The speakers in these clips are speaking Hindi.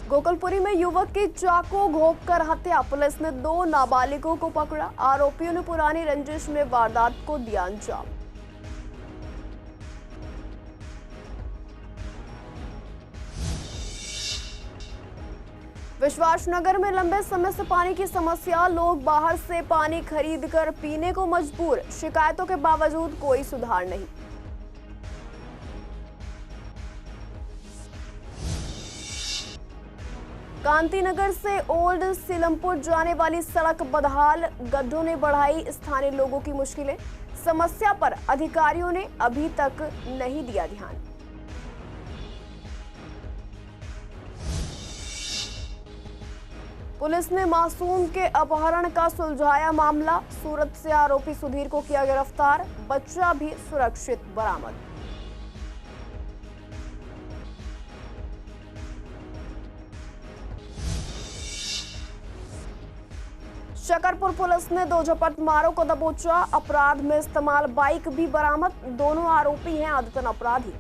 गोकुलपुरी में युवक की चाकू घोंपकर हत्या, पुलिस ने 2 नाबालिगों को पकड़ा। आरोपियों ने पुरानी रंजिश में वारदात को दिया अंजाम। विश्वासनगर में लंबे समय से पानी की समस्या, लोग बाहर से पानी खरीदकर पीने को मजबूर। शिकायतों के बावजूद कोई सुधार नहीं। कांतीनगर से ओल्ड सीलमपुर जाने वाली सड़क बदहाल, गड्ढों ने बढ़ाई स्थानीय लोगों की मुश्किलें। समस्या पर अधिकारियों ने अभी तक नहीं दिया ध्यान। पुलिस ने मासूम के अपहरण का सुलझाया मामला, सूरत से आरोपी सुधीर को किया गिरफ्तार, बच्चा भी सुरक्षित बरामद। शकरपुर पुलिस ने 2 झपट मारों को दबोचा, अपराध में इस्तेमाल बाइक भी बरामद, दोनों आरोपी हैं आदतन अपराधी।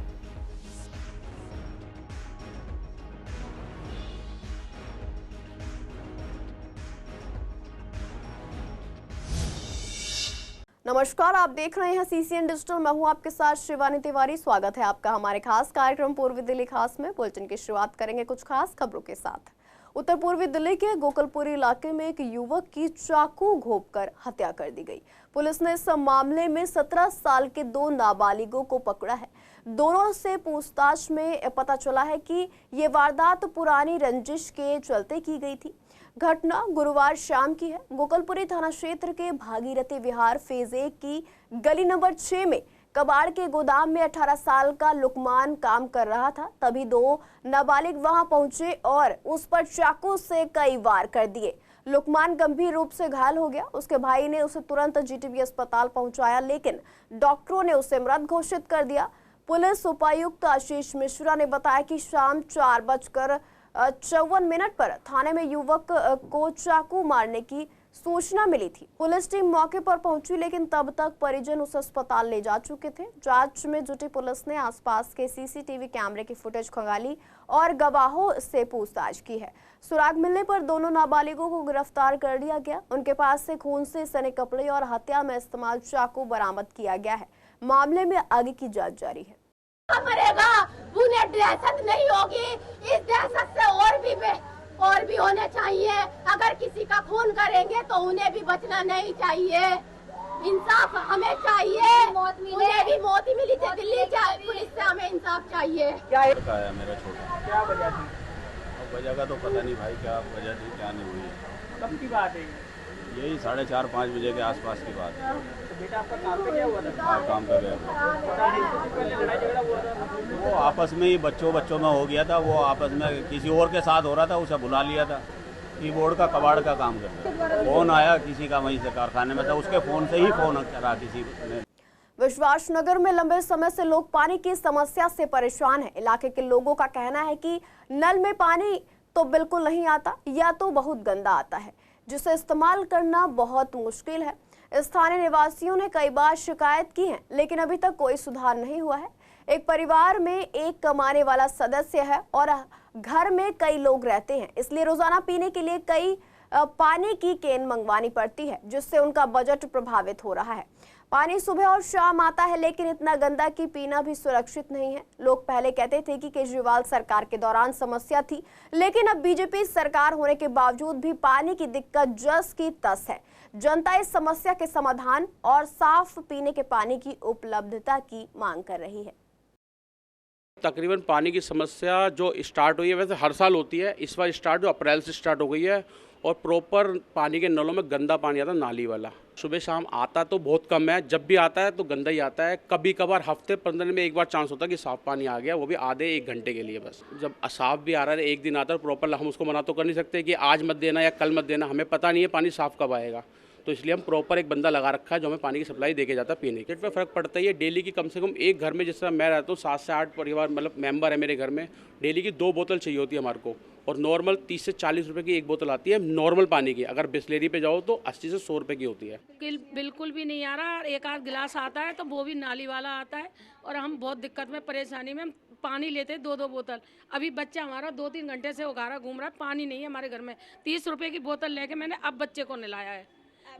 नमस्कार, आप देख रहे हैं सीसीएन डिजिटल। मैं हूं आपके साथ शिवानी तिवारी। स्वागत है आपका हमारे खास कार्यक्रम पूर्वी दिल्ली खास में। बुलेटिन की शुरुआत करेंगे कुछ खास खबरों के साथ। उत्तर पूर्वी दिल्ली के गोकुलपुरी इलाके में एक युवक की चाकू घोंपकर हत्या कर दी गई। पुलिस ने इस मामले में 17 साल के 2 नाबालिगों को पकड़ा है। दोनों से पूछताछ में पता चला है कि ये वारदात पुरानी रंजिश के चलते की गई थी। घटना गुरुवार शाम की है। गोकुलपुरी थाना क्षेत्र के भागीरथी विहार फेज 1 की गली नंबर 6 में कबाड़ के गोदाम में 18 साल का लुकमान काम कर रहा था। तभी 2 नाबालिग वहां पहुंचे और उस पर चाकू से कई वार कर दिए। लुकमान गंभीर रूप से घायल हो गया। उसके भाई ने उसे तुरंत जीटीबी अस्पताल पहुंचाया, लेकिन डॉक्टरों ने उसे मृत घोषित कर दिया। पुलिस उपायुक्त आशीष मिश्रा ने बताया कि शाम 4:54 पर थाने में युवक को चाकू मारने की सूचना मिली थी। पुलिस टीम मौके पर पहुंची, लेकिन तब तक परिजन उस अस्पताल ले जा चुके थे। जांच में जुटी पुलिस ने आसपास के सीसीटीवी कैमरे की फुटेज खंगाली और गवाहों से पूछताछ की है। सुराग मिलने पर दोनों नाबालिगों को गिरफ्तार कर लिया गया। उनके पास से खून से सने कपड़े और हत्या में इस्तेमाल चाकू बरामद किया गया है। मामले में आगे की जांच जारी है। मरेगा, उन्हें दहशत नहीं होगी। इस दहशत से और भी होने चाहिए। अगर किसी का खून करेंगे तो उन्हें भी बचना नहीं चाहिए। इंसाफ हमें चाहिए, उन्हें भी मौत ही मिली थी। दिल्ली पुलिस से हमें इंसाफ चाहिए। क्या है मेरा छोटा, क्या वजह थी? वजह का तो पता नहीं भाई, क्या वजह थी क्या नहीं हुई। कब की बात है? यही 4:30-5 बजे के आसपास की बात है। तो बेटा आपका काम पे क्या हुआ था? हाँ, काम पे गया था। पहले लड़ाई झगड़ा हुआ था? वो आपस में ही बच्चों में हो गया था। वो आपस में किसी और के साथ हो रहा था, उसे बुला लिया था। कीबोर्ड का कबाड़ का काम करता था। फोन आया किसी का, वहीं से कारखाने में था, उसके फोन से ही फोन करा किसी ने। विश्वासनगर में लंबे समय से लोग पानी की समस्या से परेशान हैं। इलाके के लोगों का कहना है कि नल में पानी तो बिल्कुल नहीं आता या तो बहुत गंदा आता है, जिसे इस्तेमाल करना बहुत मुश्किल है। स्थानीय निवासियों ने कई बार शिकायत की है, लेकिन अभी तक कोई सुधार नहीं हुआ है। एक परिवार में एक कमाने वाला सदस्य है और घर में कई लोग रहते हैं, इसलिए रोजाना पीने के लिए कई पानी की केन मंगवानी पड़ती है, जिससे उनका बजट प्रभावित हो रहा है। पानी सुबह और शाम आता है, लेकिन इतना गंदा कि पीना भी सुरक्षित नहीं है। लोग पहले कहते थे कि केजरीवाल सरकार के दौरान समस्या थी, लेकिन अब बीजेपी सरकार होने के बावजूद भी पानी की दिक्कत जस की तस है। जनता इस समस्या के समाधान और साफ पीने के पानी की उपलब्धता की मांग कर रही है। तकरीबन पानी की समस्या जो स्टार्ट हुई है, वैसे हर साल होती है, इस बार स्टार्ट जो अप्रैल से स्टार्ट हो गई है। और प्रॉपर पानी के नलों में गंदा पानी आता है, नाली वाला। सुबह शाम आता तो बहुत कम है, जब भी आता है तो गंदा ही आता है। कभी कभार हफ्ते 15 में एक बार चांस होता है कि साफ़ पानी आ गया, वो भी आधे 1 घंटे के लिए बस। जब साफ़ भी आ रहा है, एक दिन आता है प्रॉपर, हम उसको मना तो कर नहीं सकते कि आज मत देना या कल मत देना। हमें पता नहीं है पानी साफ़ कब आएगा, तो इसलिए हम प्रॉपर एक बंदा लगा रखा है जो हमें पानी की सप्लाई देके जाता है पीने के। पे फ़र्क पड़ता ही है। डेली की कम से कम एक घर में, जिस तरह मैं रहता हूँ 7 से 8 परिवार मतलब मेंबर है मेरे घर में, डेली की 2 बोतल चाहिए होती है हमारे को। और नॉर्मल 30 से 40 रुपए की एक बोतल आती है नॉर्मल पानी की। अगर बिस्लेरी पे जाओ तो 80 से 100 रुपए की होती है। बिल्कुल भी नहीं आ रहा। एक आध गिलास आता है तो वो भी नाली वाला आता है और हम बहुत दिक्कत में परेशानी में पानी लेते 2-2 बोतल। अभी बच्चा हमारा 2-3 घंटे से उघारा घूम रहा है, पानी नहीं है हमारे घर में। 30 रुपए की बोतल लेके मैंने अब बच्चे को नहलाया है।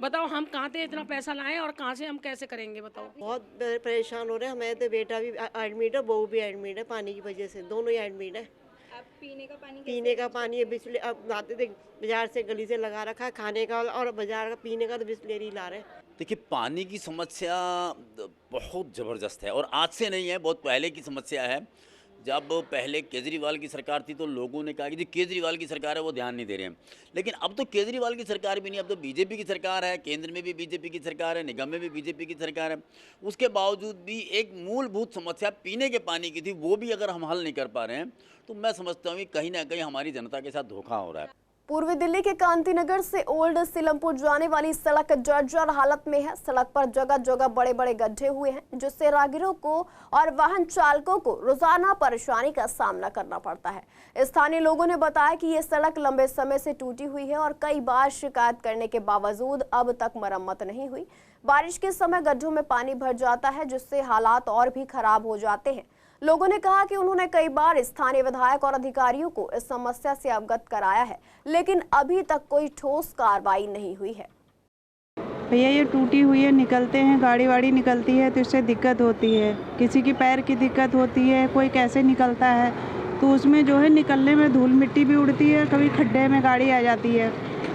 बताओ हम कहाँ से इतना पैसा लाएं और कहाँ से हम कैसे करेंगे बताओ। बहुत परेशान हो रहे हैं हमें, तो बेटा भी एडमिट है, बहू भी एडमिट है, पानी की वजह से दोनों ही एडमिट है। अब पीने का पानी है बिस्लेरी, अब लाते थे बाजार से, गली से लगा रखा है, खाने का और बाजार का पीने का तो बिस्लेरी ला रहे हैं। देखिए, पानी की समस्या बहुत ज़बरदस्त है और आज से नहीं है, बहुत पहले की समस्या है। जब पहले केजरीवाल की सरकार थी तो लोगों ने कहा कि जो केजरीवाल की सरकार है वो ध्यान नहीं दे रहे हैं, लेकिन अब तो केजरीवाल की सरकार भी नहीं, अब तो बीजेपी की सरकार है, केंद्र में भी बीजेपी की सरकार है, निगम में भी बीजेपी की सरकार है। उसके बावजूद भी एक मूलभूत समस्या पीने के पानी की थी, वो भी अगर हम हल नहीं कर पा रहे हैं तो मैं समझता हूँ कि कहीं ना कहीं हमारी जनता के साथ धोखा हो रहा है। पूर्वी दिल्ली के कांतिनगर से ओल्ड सीलमपुर जाने वाली सड़क जर्जर हालत में है। सड़क पर जगह जगह बड़े बड़े गड्ढे हुए हैं, जिससे राहगीरों को और वाहन चालकों को रोजाना परेशानी का सामना करना पड़ता है। स्थानीय लोगों ने बताया कि ये सड़क लंबे समय से टूटी हुई है और कई बार शिकायत करने के बावजूद अब तक मरम्मत नहीं हुई। बारिश के समय गड्ढों में पानी भर जाता है, जिससे हालात और भी खराब हो जाते हैं। लोगों ने कहा कि उन्होंने कई बार स्थानीय विधायक और अधिकारियों को इस समस्या से अवगत कराया है, लेकिन अभी तक कोई ठोस कार्रवाई नहीं हुई है। भैया ये टूटी हुई है, निकलते हैं, गाड़ी वाड़ी निकलती है तो इससे दिक्कत होती है। किसी की पैर की दिक्कत होती है, कोई कैसे निकलता है तो उसमें जो है निकलने में धूल मिट्टी भी उड़ती है, कभी खड्डे में गाड़ी आ जाती है,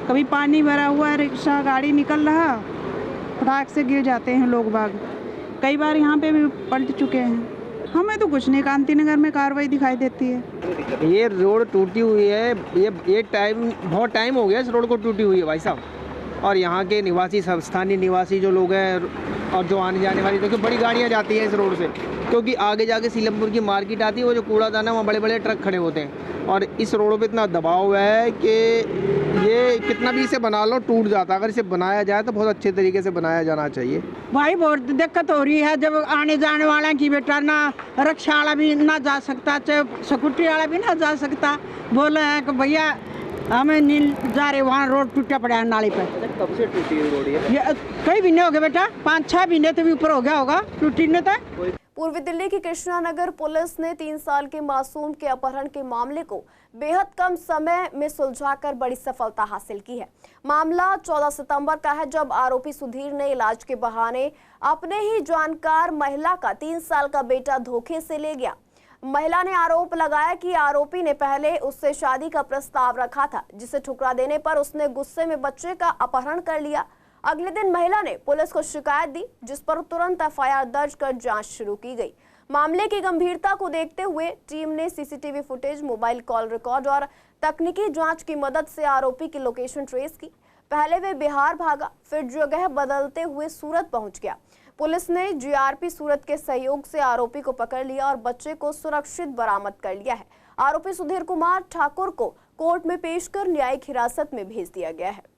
कभी पानी भरा हुआ है, रिक्शा गाड़ी निकल रहा, फटाक से गिर जाते हैं लोग बाग। कई बार यहाँ पे भी पलट चुके हैं। हमें तो कुछ नहीं, कांतिनगर में कार्रवाई दिखाई देती है। ये रोड टूटी हुई है, ये बहुत टाइम हो गया इस रोड को टूटी हुई है भाई साहब। और यहाँ के निवासी, सब स्थानीय निवासी जो लोग हैं और जो आने जाने वाली, देखिए बड़ी गाड़ियाँ जाती हैं इस रोड से, क्योंकि आगे जाके सीलमपुर की मार्केट आती है, वो जो कूड़ादान है वहाँ बड़े बड़े ट्रक खड़े होते हैं और इस रोड पे इतना दबाव है कि ये कितना भी इसे बना लो टूट जाता है। अगर इसे बनाया जाए तो बहुत अच्छे तरीके से बनाया जाना चाहिए। भाई बहुत दिक्कत हो रही है, जब आने जाने वाला की बेटा ना रिक्शा वाला भी ना जा सकता, चाहे स्कूटी वाला भी ना जा सकता। बोले हैं कि भैया हमें नील जा रहे, वहाँ रोड टूटा पड़ा है नाली पर। कब से टूटी है रोड? ये कई महीने हो गए बेटा, 5-6 महीने तो भी ऊपर हो गया होगा टूटी ने तो। पूर्वी दिल्ली की कृष्णानगर पुलिस ने 3 साल के मासूम के अपहरण के मामले को बेहद कम समय में सुलझाकर बड़ी सफलता हासिल की है। मामला 14 सितंबर का है, जब आरोपी सुधीर ने इलाज के बहाने अपने ही जानकार महिला का 3 साल का बेटा धोखे से ले गया। महिला ने आरोप लगाया कि आरोपी ने पहले उससे शादी का प्रस्ताव रखा था, जिसे ठुकरा देने पर उसने गुस्से में बच्चे का अपहरण कर लिया। अगले दिन महिला ने पुलिस को शिकायत दी, जिस पर तुरंत एफआईआर दर्ज कर जांच शुरू की गई। मामले की गंभीरता को देखते हुए टीम ने CCTV footage, mobile call record और तकनीकी जांच की मदद से आरोपी की लोकेशन ट्रेस की। पहले वे बिहार भागा, फिर जगह बदलते हुए सूरत पहुंच गया। पुलिस ने जीआरपी सूरत के सहयोग से आरोपी को पकड़ लिया और बच्चे को सुरक्षित बरामद कर लिया है। आरोपी सुधीर कुमार ठाकुर को कोर्ट में पेश कर न्यायिक हिरासत में भेज दिया गया है।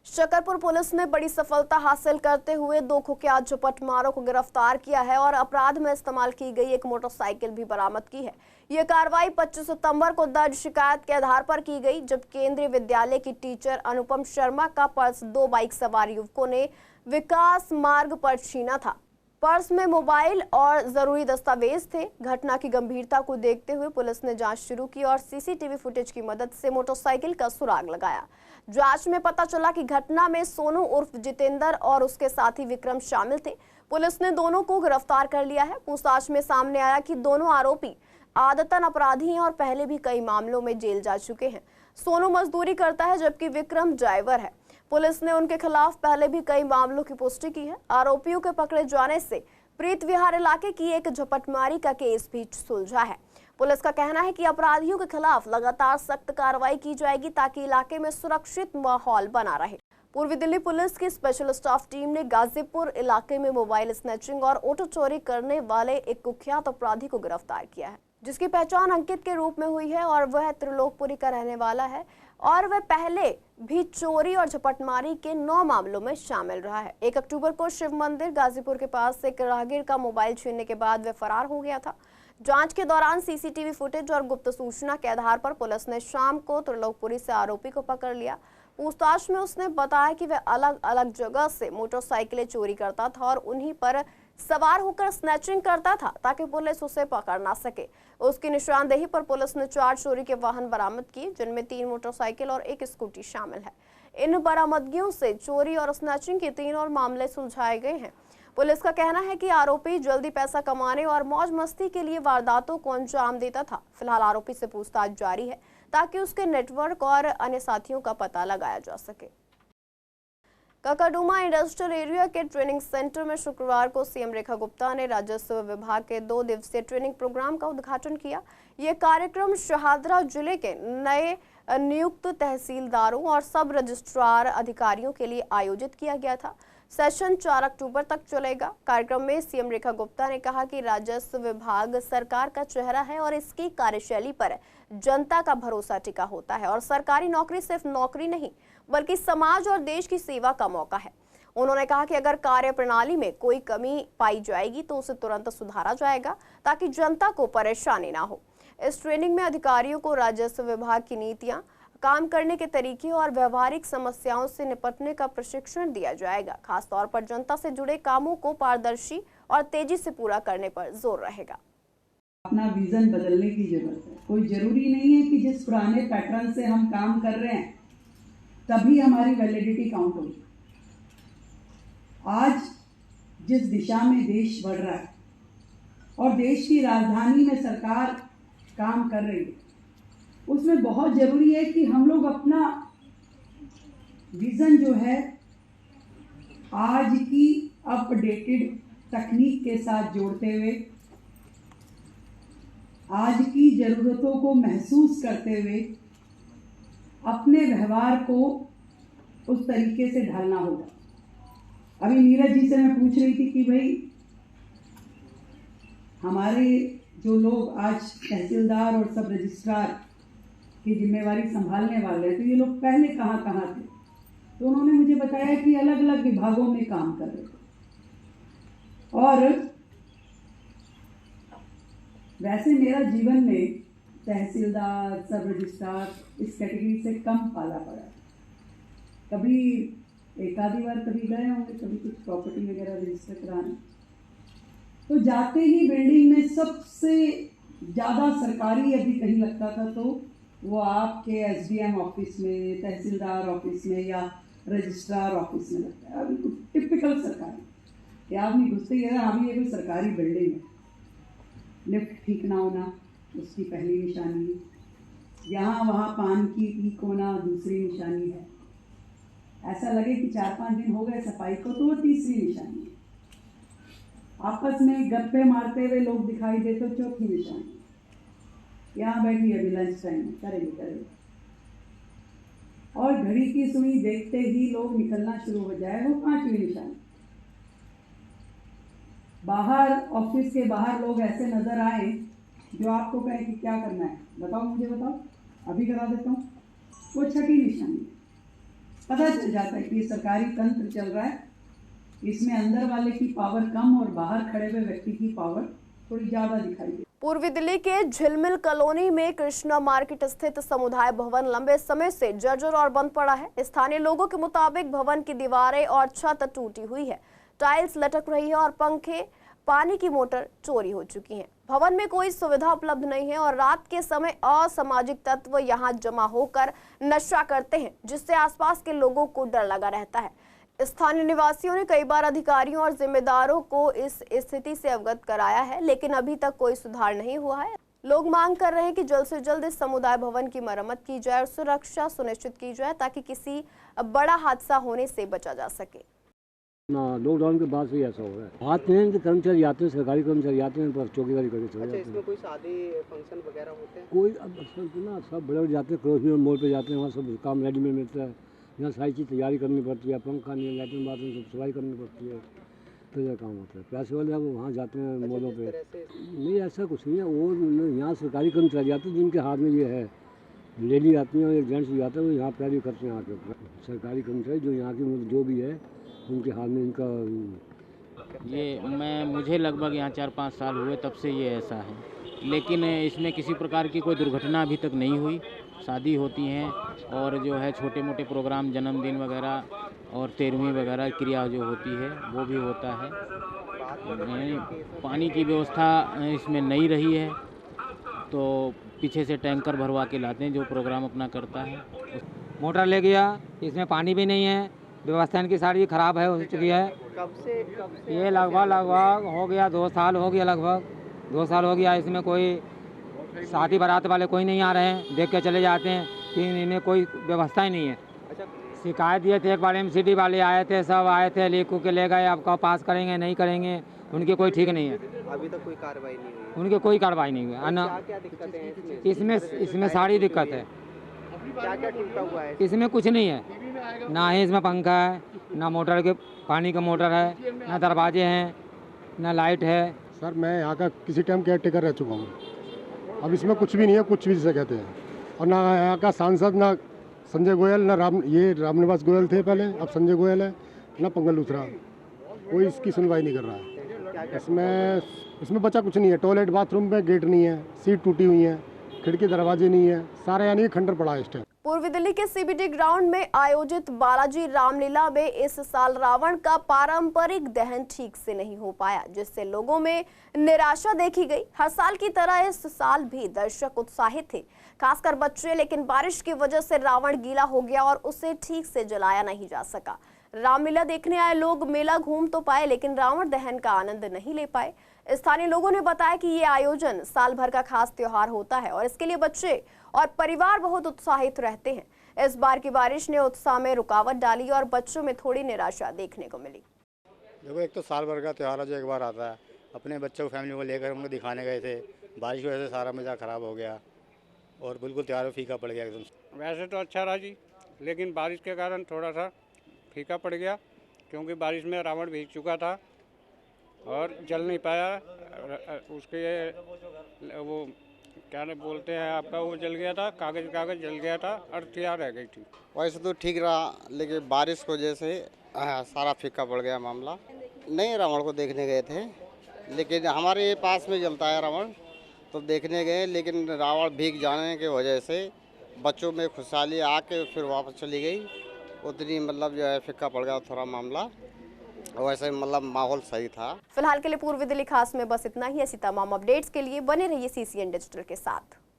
शकरपुर पुलिस ने बड़ी सफलता हासिल करते हुए 2 कुख्यात झपटमारों को गिरफ्तार किया है और अपराध में इस्तेमाल की गई एक मोटरसाइकिल भी बरामद की है। यह कार्रवाई 25 सितंबर को दर्ज शिकायत के आधार पर की गई, जब केंद्रीय विद्यालय की टीचर अनुपम शर्मा का पर्स 2 बाइक सवार युवकों ने विकास मार्ग पर छीना था। पर्स में मोबाइल और जरूरी दस्तावेज थे। घटना की गंभीरता को देखते हुए पुलिस ने जांच शुरू की और सीसीटीवी फुटेज की मदद से मोटरसाइकिल का सुराग लगाया। जांच में पता चला कि घटना में सोनू उर्फ जितेंद्र और उसके साथी विक्रम शामिल थे। पुलिस ने दोनों को गिरफ्तार कर लिया है। पूछताछ में सामने आया कि दोनों आरोपी आदतन अपराधी हैं और पहले भी कई मामलों में जेल जा चुके हैं। सोनू मजदूरी करता है, जबकि विक्रम ड्राइवर है। पुलिस ने उनके खिलाफ पहले भी कई मामलों की पुष्टि की है। आरोपियों के पकड़े जाने से प्रीत विहार इलाके की एक झपटमारी का केस भी सुलझा है। पुलिस का कहना है कि अपराधियों के खिलाफ लगातार सख्त कार्रवाई की जाएगी, ताकि इलाके में सुरक्षित माहौल बना रहे। पूर्वी दिल्ली पुलिस की स्पेशल स्टाफ टीम ने गाजीपुर इलाके में मोबाइल स्नैचिंग और ऑटो चोरी करने वाले एक कुख्यात अपराधी को गिरफ्तार किया है, जिसकी पहचान अंकित के रूप में हुई है और वह त्रिलोकपुरी का रहने वाला है और वह पहले भी चोरी और झपटमारी के 9 मामलों में शामिल रहा है। 1 अक्टूबर को शिव मंदिर गाजीपुर के पास एक राहगीर का मोबाइल छीनने के बाद वह फरार हो गया था। जांच के दौरान सीसीटीवी फुटेज और गुप्त सूचना के आधार पर पुलिस ने शाम को त्रिलोकपुरी से आरोपी को पकड़ लिया। पूछताछ में उसने बताया कि वह अलग अलग जगह से मोटरसाइकिलें चोरी करता था और उन्हीं पर सवार होकर स्नैचिंग करता था ताकि पुलिस उसे पकड़ ना सके। उसकी निशानदेही पर पुलिस ने 4 चोरी के वाहन बरामद किए, जिनमें 3 मोटरसाइकिल और 1 स्कूटी शामिल है। इन बरामदगियों से चोरी और स्नैचिंग के 3 और मामले सुलझाए गए हैं। पुलिस का कहना है कि आरोपी जल्दी पैसा कमाने और मौज मस्ती के लिए वारदातों को अंजाम देता था। फिलहाल आरोपी से पूछताछ जारी है ताकि उसके नेटवर्क और अन्य साथियों का पता लगाया जा सके। ककाडुमा इंडस्ट्रियल एरिया के ट्रेनिंग सेंटर में शुक्रवार को सीएम रेखा गुप्ता ने राजस्व विभाग के 2 दिवसीय ट्रेनिंग प्रोग्राम का उद्घाटन किया। ये कार्यक्रम शहादरा जिले के नए नियुक्त तहसीलदारों और सब रजिस्ट्रार अधिकारियों के लिए आयोजित किया गया था। सेशन 4 अक्टूबर तक चलेगा। कार्यक्रम में सीएम रेखा गुप्ता ने कहा कि राजस्व विभाग सरकार का चेहरा है और इसकी कार्यशैली पर जनता का भरोसा टिका होता है और सरकारी नौकरी सिर्फ नौकरी नहीं बल्कि समाज और देश की सेवा का मौका है। उन्होंने कहा कि अगर कार्य प्रणाली में कोई कमी पाई जाएगी तो उसे तुरंत सुधारा जाएगा ताकि जनता को परेशानी ना हो। इस ट्रेनिंग में अधिकारियों को राजस्व विभाग की नीतियां, काम करने के तरीके और व्यवहारिक समस्याओं से निपटने का प्रशिक्षण दिया जाएगा। खासतौर पर जनता से जुड़े कामों को पारदर्शी और तेजी से पूरा करने पर जोर रहेगा। अपना विजन बदलने की जरूरत है। कोई जरूरी नहीं है कि जिस पुराने पैटर्न से हम काम कर रहे हैं तभी हमारी वैलिडिटी काउंट होगी। आज जिस दिशा में देश बढ़ रहा है और देश की राजधानी में सरकार काम कर रही है, उसमें बहुत जरूरी है कि हम लोग अपना विजन जो है आज की अपडेटेड तकनीक के साथ जोड़ते हुए, आज की जरूरतों को महसूस करते हुए अपने व्यवहार को उस तरीके से ढालना होगा। अभी नीरज जी से मैं पूछ रही थी कि भाई हमारे जो लोग आज तहसीलदार और सब रजिस्ट्रार की जिम्मेवारी संभालने वाले हैं, तो ये लोग पहले कहाँ थे? तो उन्होंने मुझे बताया कि अलग अलग विभागों में काम कर रहे थे। और वैसे मेरा जीवन में तहसीलदार, सब रजिस्ट्रार इस कैटेगरी से कम पाला पड़ा। कभी एक आधी बार कभी गए होंगे, कभी कुछ प्रॉपर्टी वगैरह रजिस्टर कराने। तो जाते ही बिल्डिंग में सबसे ज़्यादा सरकारी यदि कहीं लगता था तो वो आपके एसडीएम ऑफिस में, तहसीलदार ऑफिस में या रजिस्ट्रार ऑफिस में लगता है। अभी टिपिकल सरकारी कि आप नहीं घुसते ही अभी ये कोई सरकारी बिल्डिंग है, लिफ्ट ठीक ना होना उसकी पहली निशानी है, यहाँ वहाँ पान की पीक होना दूसरी निशानी है, ऐसा लगे कि 4-5 दिन हो गए सफाई को तो वो तीसरी निशानी है, आपस में गप्पे मारते हुए लोग दिखाई दे तो चौथी निशानी, यहाँ बैठी अभी लंच टाइम करेंगे, और घड़ी की सुई देखते ही लोग निकलना शुरू हो जाए वो 5वीं निशानी। बाहर ऑफिस के बाहर लोग ऐसे नजर आए जो आपको कहे कि क्या करना है, बताओ मुझे बताओ, अभी करा देता हूँ, वो 6ठी निशानी। पता चल जाता है कि ये सरकारी तंत्र चल रहा है, इसमें अंदर वाले की पावर कम और बाहर खड़े हुए व्यक्ति की पावर थोड़ी ज्यादा दिखाई दे। पूर्वी दिल्ली के झिलमिल कॉलोनी में कृष्णा मार्केट स्थित समुदाय भवन लंबे समय से जर्जर और बंद पड़ा है। स्थानीय लोगों के मुताबिक भवन की दीवारें और छत टूटी हुई है, टाइल्स लटक रही है और पंखे, पानी की मोटर चोरी हो चुकी हैं। भवन में कोई सुविधा उपलब्ध नहीं है और रात के समय असामाजिक तत्व यहां जमा होकर नशा करते हैं, जिससे आसपास के लोगों को डर लगा रहता है। स्थानीय निवासियों ने कई बार अधिकारियों और जिम्मेदारों को इस स्थिति से अवगत कराया है, लेकिन अभी तक कोई सुधार नहीं हुआ है। लोग मांग कर रहे हैं कि जल्द से जल्द इस समुदाय भवन की मरम्मत की जाए और सुरक्षा सुनिश्चित की जाए ताकि किसी बड़ा हादसा होने से बचा जा सके। लॉकडाउन के बाद से ऐसा हो रहा है। आते हैं कि कर्मचारी आते हैं, सरकारी कर्मचारी आते हैं पर चौकीदारी करके चले जाते हैं। इसमें कोई शादी फंक्शन वगैरह होते हैं? कोई अब ना सब बड़े जाते हैं, क्रॉस मोड़ पे जाते हैं, वहाँ सब काम रेडीमेड मिलता है। यहाँ सारी चीज़ तैयारी करनी पड़ती है, पंखा नहीं, लैट्रिन बाथरूम सब सफाई करनी पड़ती है, तो यह काम होता है। पैसे वाले अब वहाँ जाते हैं मॉलों पे। नहीं ऐसा कुछ नहीं है, वो यहाँ सरकारी कर्मचारी आते हैं जिनके हाथ में ये है, लेडी आती हैं और एक जेंट्स भी आते हैं, वो यहाँ पैर भी करते हैं आके। सरकारी कर्मचारी जो यहाँ की जो भी है उनके हाथ में इनका ये मुझे लगभग यहाँ 4-5 साल हुए तब से ये ऐसा है, लेकिन इसमें किसी प्रकार की कोई दुर्घटना अभी तक नहीं हुई। शादी होती हैं और जो है छोटे मोटे प्रोग्राम, जन्मदिन वगैरह और 13वीं वगैरह क्रिया जो होती है वो भी होता है। पानी की व्यवस्था इसमें नहीं रही है, तो पीछे से टैंकर भरवा के लाते हैं जो प्रोग्राम अपना करता है। मोटर ले गया, इसमें पानी भी नहीं है, व्यवस्था इनकी सारी ख़राब है, हो चुकी है। कब से ये लगभग हो गया 2 साल हो गया, लगभग 2 साल हो गया। इसमें कोई शादी बारात वाले कोई नहीं आ रहे हैं, देख के चले जाते हैं कि इनमें कोई व्यवस्था ही नहीं है। शिकायत दिए थे, एक बार MCD वाले आए थे, सब आए थे, लिख के ले गए, आपका पास करेंगे नहीं करेंगे, उनकी कोई ठीक नहीं है। अभी तक कोई कार्रवाई नहीं हुई? उनकी कोई कार्रवाई नहीं हुई। क्या दिक्कतें हैं इसमें सारी दिक्कत है। क्या क्या टूटा हुआ है? इसमें कुछ नहीं है, ना ही इसमें पंखा है, ना मोटर के पानी का मोटर है, ना दरवाजे हैं, ना लाइट है। सर मैं यहाँ का किसी टाइम केयर टेकर रह चुका हूँ, अब इसमें कुछ भी नहीं है, कुछ भी जिसे कहते हैं। और ना यहाँ का सांसद, ना संजय गोयल, ना रामनिवास गोयल थे पहले, अब संजय गोयल है, ना पंकज लूथरा, कोई इसकी सुनवाई नहीं कर रहा है। इसमें बचा कुछ नहीं है। टॉयलेट बाथरूम में गेट नहीं है, सीट टूटी हुई है, खिड़की दरवाजे नहीं है, सारा यानी खंडर पड़ा है इस टाइम। पूर्वी दिल्ली के CBD ग्राउंड में आयोजित बालाजी रामलीला में इस साल रावण का पारंपरिक दहन ठीक से नहीं हो पाया, जिससे लोगों में निराशा देखी गई। हर साल की तरह इस साल भी दर्शक उत्साहित थे, खासकर बच्चे, लेकिन बारिश की वजह से रावण गीला हो गया और उसे ठीक से जलाया नहीं जा सका। रामलीला देखने आए लोग मेला घूम तो पाए, लेकिन रावण दहन का आनंद नहीं ले पाए। स्थानीय लोगों ने बताया कि ये आयोजन साल भर का खास त्योहार होता है और इसके लिए बच्चे और परिवार बहुत उत्साहित रहते हैं। इस बार की बारिश ने उत्साह में रुकावट डाली और बच्चों में थोड़ी निराशा देखने को मिली। देखो, एक तो साल भर का त्योहार है जो एक बार आता है। अपने बच्चों को, फैमिली को लेकर उनको दिखाने गए थे, बारिश की वजह से सारा मज़ा ख़राब हो गया और बिल्कुल त्योहार फीका पड़ गया एकदम। वैसे तो अच्छा रहा जी, लेकिन बारिश के कारण थोड़ा सा फीका पड़ गया, क्योंकि बारिश में रावण भीग चुका था और जल नहीं पाया। उसके वो क्या बोलते हैं आपका, वो जल गया था, कागज़ जल गया था, अर्थिया रह गई थी। वैसे तो ठीक रहा, लेकिन बारिश की वजह से सारा फीका पड़ गया मामला। नहीं, रावण को देखने गए थे, लेकिन हमारे पास में जलता है रावण, तो देखने गए, लेकिन रावण भीग जाने की वजह से बच्चों में खुशहाली आके फिर वापस चली गई। उतनी मतलब जो है फीका पड़ गया थोड़ा मामला, वैसे मतलब माहौल सही था। फिलहाल के लिए पूर्वी दिल्ली खास में बस इतना ही। ऐसी तमाम अपडेट्स के लिए बने रहिए CCN डिजिटल के साथ।